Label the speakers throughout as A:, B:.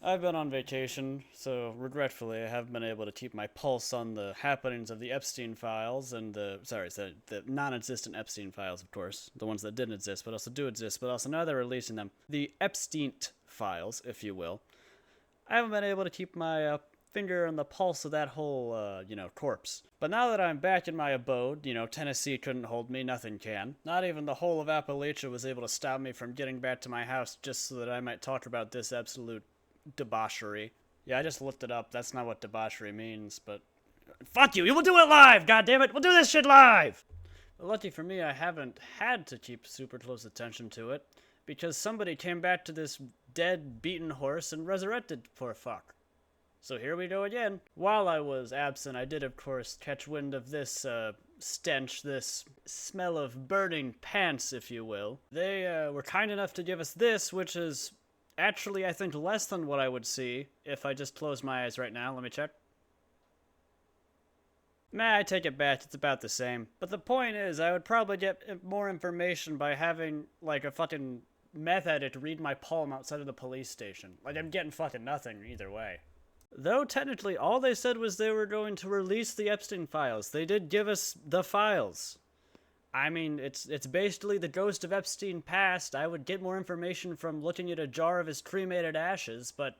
A: I've been on vacation, so regretfully, I haven't been able to keep my pulse on the happenings of the Epstein files and the non-existent Epstein files, of course, the ones that didn't exist but also do exist, but also now they're releasing them, the Epstein files, if you will. I haven't been able to keep my finger on the pulse of that whole, corpse. But now that I'm back in my abode, Tennessee couldn't hold me, nothing can. Not even the whole of Appalachia was able to stop me from getting back to my house just so that I might talk about this absolute debauchery. Yeah, I just looked it up. That's not what debauchery means, but fuck you! We'll do it live! God damn it! We'll do this shit live! But lucky for me, I haven't had to keep super close attention to it, because somebody came back to this dead, beaten horse and resurrected poor fuck. So here we go again. While I was absent, I did, of course, catch wind of this stench, this smell of burning pants, if you will. They were kind enough to give us this, which is actually, I think, less than what I would see if I just closed my eyes right now. Let me check. I take it back. It's about the same. But the point is, I would probably get more information by having, like, a fucking meth addict read my palm outside of the police station. Like, I'm getting fucking nothing either way. Though technically all they said was they were going to release the Epstein files. They did give us the files. I mean, it's basically the ghost of Epstein past. I would get more information from looking at a jar of his cremated ashes, but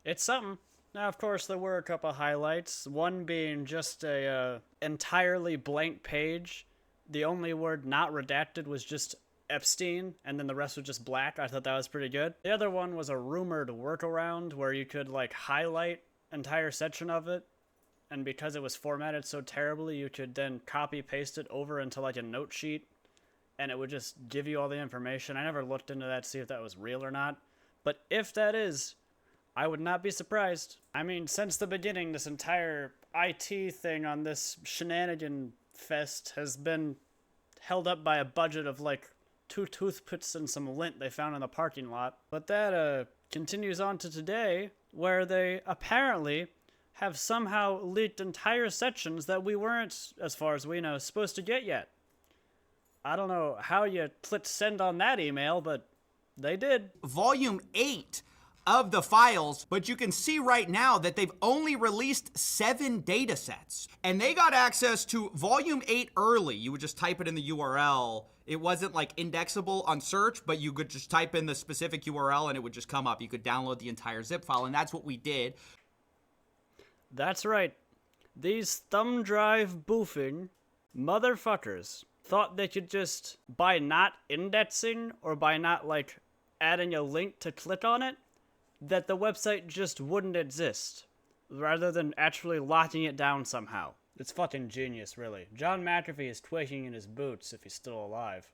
A: it's something. Now, of course, there were a couple highlights. One being just a entirely blank page. The only word not redacted was just Epstein, and then the rest was just black. I thought that was pretty good. The other one was a rumored workaround where you could, like, highlight entire section of it, and because it was formatted so terribly, you could then copy-paste it over into, like, a note sheet, and it would just give you all the information. I never looked into that to see if that was real or not, but if that is, I would not be surprised. I mean, since the beginning, this entire IT thing on this shenanigan fest has been held up by a budget of, like, 2 toothpicks and some lint they found in the parking lot. But that continues on to today, where they apparently have somehow leaked entire sections that we weren't, as far as we know, supposed to get yet. I don't know how you clicked send on that email, but they did.
B: Volume 8 of the files, but you can see right now that they've only released 7 data sets. And they got access to Volume 8 early. You would just type it in the URL. It wasn't like indexable on search, but you could just type in the specific URL and it would just come up. You could download the entire zip file, and that's what we did.
A: That's right. These thumb drive boofing motherfuckers thought they could just, by not indexing or by not, like, adding a link to click on it, that the website just wouldn't exist, rather than actually locking it down somehow. It's fucking genius, really. John McAfee is quaking in his boots if he's still alive.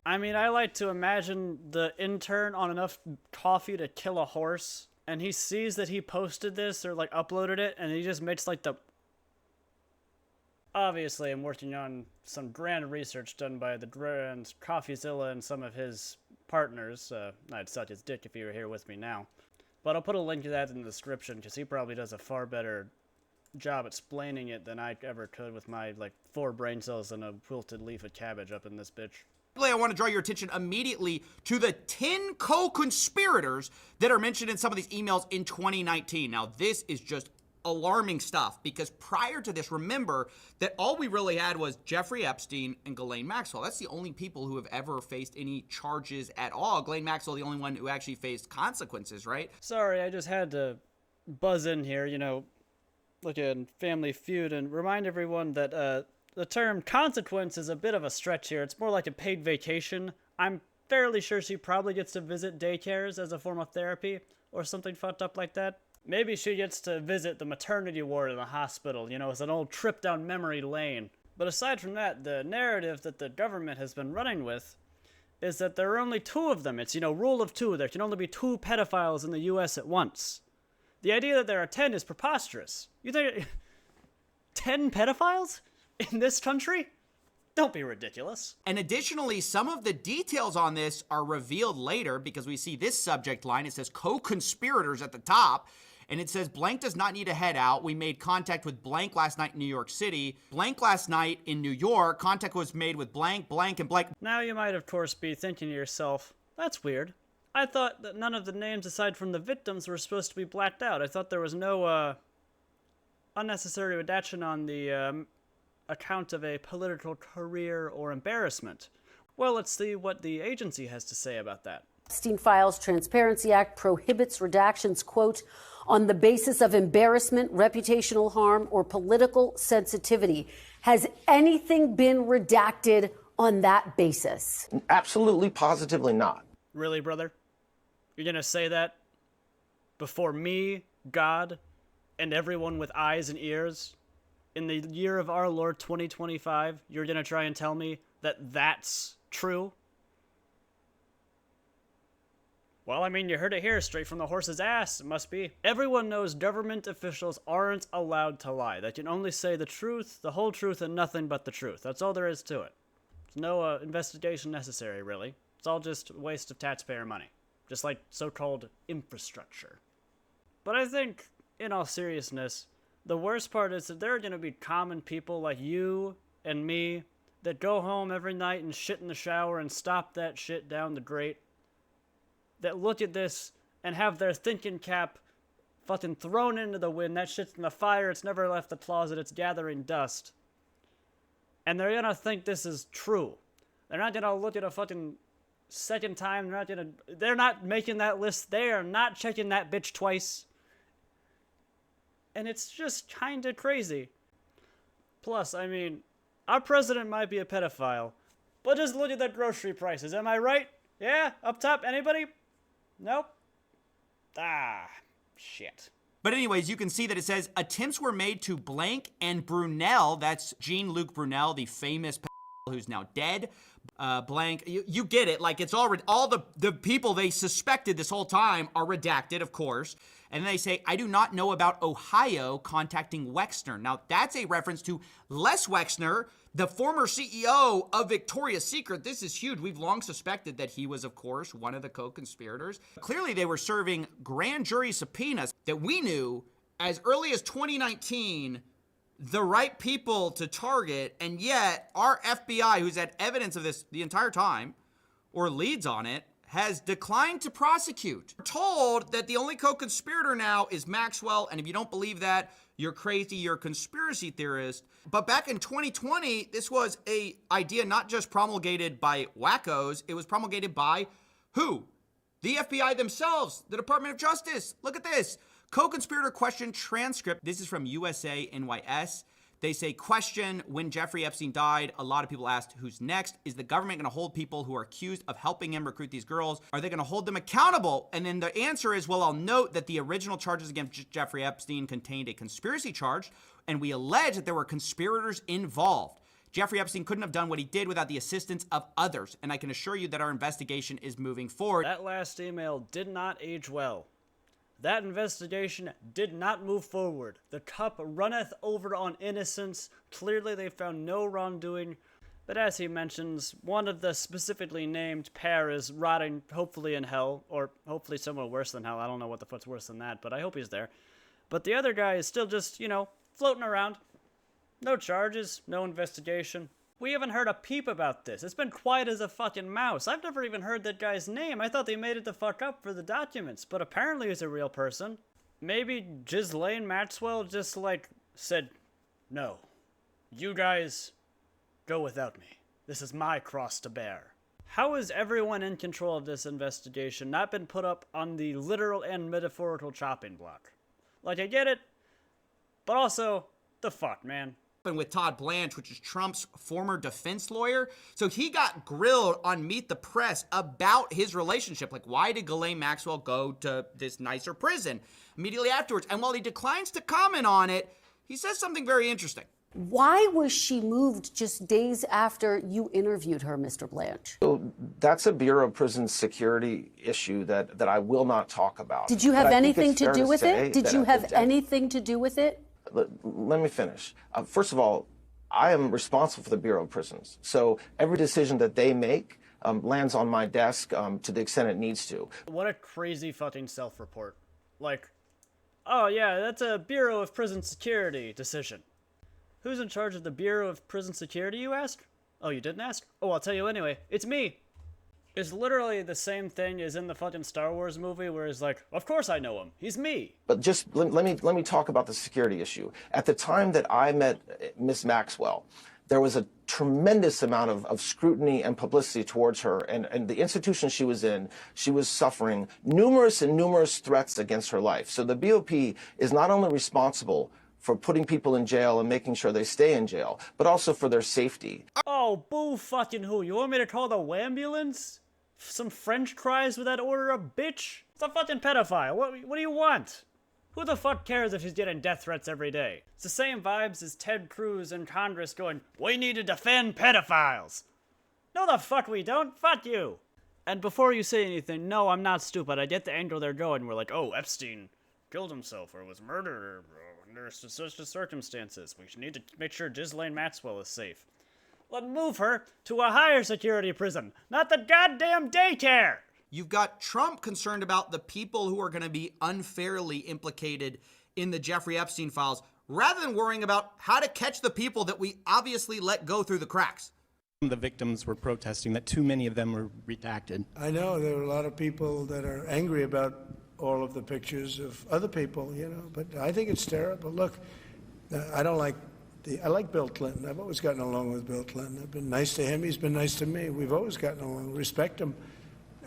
A: I mean, I like to imagine the intern on enough coffee to kill a horse, and he sees that he posted this or, like, uploaded it, and he just makes, like, the... Obviously, I'm working on some grand research done by the Grand CoffeeZilla and some of his partners. I'd suck his dick if he were here with me now. But I'll put a link to that in the description, because he probably does a far better job explaining it than I ever could with my, like, 4 brain cells and a wilted leaf of cabbage up in this bitch.
B: I want to draw your attention immediately to the 10 co-conspirators that are mentioned in some of these emails in 2019. Now, this is just alarming stuff, because prior to this, remember that all we really had was Jeffrey Epstein and Ghislaine Maxwell. That's the only people who have ever faced any charges at all. Ghislaine Maxwell, the only one who actually faced consequences, right?
A: Sorry, I just had to buzz in here, look at Family Feud and remind everyone that the term consequence is a bit of a stretch here. It's more like a paid vacation. I'm fairly sure she probably gets to visit daycares as a form of therapy or something fucked up like that. Maybe she gets to visit the maternity ward in the hospital, it's an old trip down memory lane. But aside from that, the narrative that the government has been running with is that there are only 2 of them. It's, rule of 2. There can only be 2 pedophiles in the U.S. at once. The idea that there are 10 is preposterous. You think 10 pedophiles in this country? Don't be ridiculous.
B: And additionally, some of the details on this are revealed later, because we see this subject line. It says co-conspirators at the top. And it says, blank does not need to head out. We made contact with blank last night in New York City. Blank last night in New York. Contact was made with blank, blank, and blank.
A: Now you might, of course, be thinking to yourself, that's weird. I thought that none of the names aside from the victims were supposed to be blacked out. I thought there was no, unnecessary redaction on the, account of a political career or embarrassment. Well, let's see what the agency has to say about that.
C: Epstein Files Transparency Act prohibits redactions, quote, on the basis of embarrassment, reputational harm, or political sensitivity. Has anything been redacted on that basis?
D: Absolutely, positively not.
A: Really, brother? You're gonna say that before me, God, and everyone with eyes and ears? In the year of our Lord 2025, you're gonna try and tell me that that's true? Well, I mean, you heard it here, straight from the horse's ass, it must be. Everyone knows government officials aren't allowed to lie. They can only say the truth, the whole truth, and nothing but the truth. That's all there is to it. There's no investigation necessary, really. It's all just a waste of taxpayer money. Just like so-called infrastructure. But I think, in all seriousness, the worst part is that there are going to be common people like you and me that go home every night and shit in the shower and stop that shit down the grate, that look at this and have their thinking cap fucking thrown into the wind. That shit's in the fire, it's never left the closet, it's gathering dust. And they're gonna think this is true. They're not gonna look at a fucking second time, they're not making that list, they are not checking that bitch twice. And it's just kinda crazy. Plus, I mean, our president might be a pedophile, but just look at the grocery prices, am I right? Yeah? Up top, anybody? Nope. Ah, shit.
B: But anyways, you can see that it says attempts were made to blank and Brunel, that's Jean-Luc Brunel, the famous pedophile who's now dead. Blank, you get it. Like, it's all the people they suspected this whole time are redacted, of course. And they say, I do not know about Ohio contacting Wexner. Now, that's a reference to Les Wexner, the former CEO of Victoria's Secret. This is huge. We've long suspected that he was, of course, one of the co-conspirators. Clearly, they were serving grand jury subpoenas that we knew as early as 2019 the right people to target, and yet our FBI, who's had evidence of this the entire time, or leads on it, has declined to prosecute. We're told that the only co-conspirator now is Maxwell, and if you don't believe that, you're crazy, you're a conspiracy theorist. But back in 2020, this was an idea not just promulgated by wackos, it was promulgated by who? The FBI themselves, the Department of Justice. Look at this. Co-conspirator question transcript. This is from USA NYS. They say, question, when Jeffrey Epstein died, a lot of people asked, who's next? Is the government going to hold people who are accused of helping him recruit these girls? Are they going to hold them accountable? And then the answer is, well, I'll note that the original charges against Jeffrey Epstein contained a conspiracy charge, and we allege that there were conspirators involved. Jeffrey Epstein couldn't have done what he did without the assistance of others, and I can assure you that our investigation is moving forward.
A: That last email did not age well. That investigation did not move forward. The cup runneth over on innocence. Clearly they found no wrongdoing. But as he mentions, one of the specifically named pair is rotting, hopefully in hell, or hopefully somewhere worse than hell. I don't know what the fuck's worse than that, but I hope he's there. But the other guy is still just, floating around. No charges, no investigation. We haven't heard a peep about this. It's been quiet as a fucking mouse. I've never even heard that guy's name. I thought they made it the fuck up for the documents, but apparently he's a real person. Maybe Ghislaine Maxwell just, said, no, you guys go without me. This is my cross to bear. How has everyone in control of this investigation not been put up on the literal and metaphorical chopping block? I get it, but also, the fuck, man.
B: With Todd Blanche, which is Trump's former defense lawyer. So he got grilled on Meet the Press about his relationship. Why did Ghislaine Maxwell go to this nicer prison immediately afterwards? And while he declines to comment on it, he says something very interesting.
C: Why was she moved just days after you interviewed her, Mr. Blanche?
D: So that's a Bureau of Prison Security issue that I will not talk about.
C: Did you have anything to do with it? Did you have anything to do with it?
D: Let me finish. First of all, I am responsible for the Bureau of Prisons. So every decision that they make lands on my desk to the extent it needs to.
A: What a crazy fucking self-report. Oh yeah, that's a Bureau of Prison Security decision. Who's in charge of the Bureau of Prison Security, you ask? Oh, you didn't ask? Oh, I'll tell you anyway. It's me. It's literally the same thing as in the fucking Star Wars movie where he's like, of course I know him. He's me.
D: But just let me talk about the security issue. At the time that I met Miss Maxwell, there was a tremendous amount of scrutiny and publicity towards her, and the institution she was in, she was suffering numerous threats against her life. So the BOP is not only responsible for putting people in jail and making sure they stay in jail, but also for their safety.
A: Oh, boo fucking who? You want me to call the wambulance? Some French cries with that order of bitch? It's a fucking pedophile. What do you want? Who the fuck cares if he's getting death threats every day? It's the same vibes as Ted Cruz in Congress going, we need to defend pedophiles. No the fuck we don't. Fuck you. And before you say anything, no, I'm not stupid. I get the angle they're going. We're like, oh, Epstein killed himself or was murdered under such circumstances. We need to make sure Ghislaine Maxwell is safe. Let's move her to a higher security prison, not the goddamn daycare.
B: You've got Trump concerned about the people who are going to be unfairly implicated in the Jeffrey Epstein files, rather than worrying about how to catch the people that we obviously let go through the cracks.
E: The victims were protesting that too many of them were redacted.
F: I know there are a lot of people that are angry about all of the pictures of other people, but I think it's terrible. Look, I like Bill Clinton. I've always gotten along with Bill Clinton. I've been nice to him. He's been nice to me. We've always gotten along. Respect him.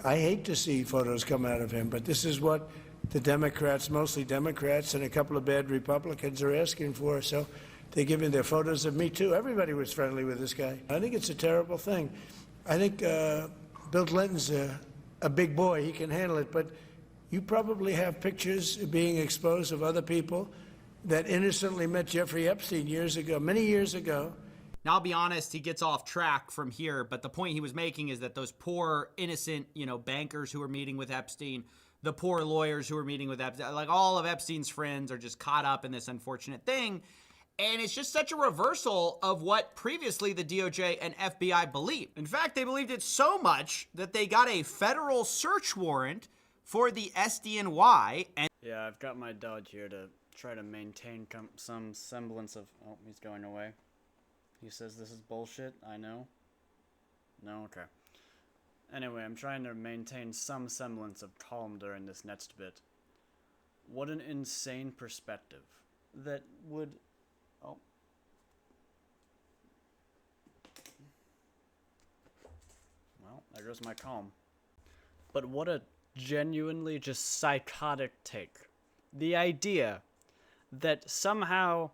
F: I hate to see photos come out of him, but this is what the Democrats, mostly Democrats, and a couple of bad Republicans are asking for. So they're giving their photos of me, too. Everybody was friendly with this guy. I think it's a terrible thing. I think Bill Clinton's a big boy. He can handle it. But you probably have pictures being exposed of other people that innocently met Jeffrey Epstein years ago, many years ago.
B: Now, I'll be honest, he gets off track from here, but the point he was making is that those poor, innocent, bankers who were meeting with Epstein, the poor lawyers who were meeting with Epstein, like all of Epstein's friends are just caught up in this unfortunate thing. And it's just such a reversal of what previously the DOJ and FBI believed. In fact, they believed it so much that they got a federal search warrant for the SDNY. And
A: Yeah, I've got my dog here to try to maintain some semblance of... Oh, he's going away. He says this is bullshit, I know. No? Okay. Anyway, I'm trying to maintain some semblance of calm during this next bit. What an insane perspective that would... Oh. Well, there goes my calm. But what a genuinely just psychotic take. The idea that somehow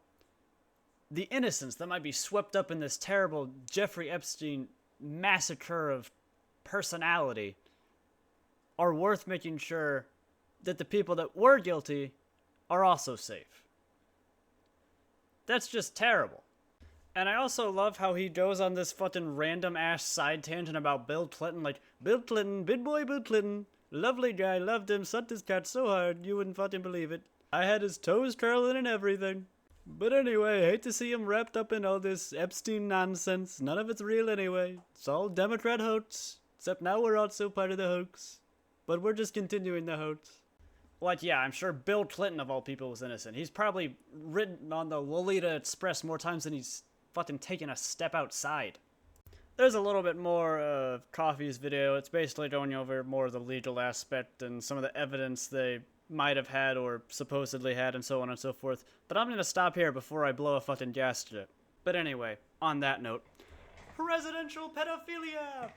A: the innocents that might be swept up in this terrible Jeffrey Epstein massacre of personality are worth making sure that the people that were guilty are also safe. That's just terrible. And I also love how he goes on this fucking random ass side tangent about Bill Clinton, like, Bill Clinton, big boy Bill Clinton, lovely guy, loved him, sucked his cat so hard, you wouldn't fucking believe it. I had his toes curling and everything. But anyway, I hate to see him wrapped up in all this Epstein nonsense. None of it's real anyway. It's all Democrat hoax. Except now we're also part of the hoax. But we're just continuing the hoax. Like, yeah, I'm sure Bill Clinton, of all people, was innocent. He's probably written on the Lolita Express more times than he's fucking taken a step outside. There's a little bit more of Coffee's video. It's basically going over more of the legal aspect and some of the evidence they might have had or supposedly had and so on and so forth. But I'm gonna stop here before I blow a fucking gasket. But anyway, on that note, presidential pedophilia!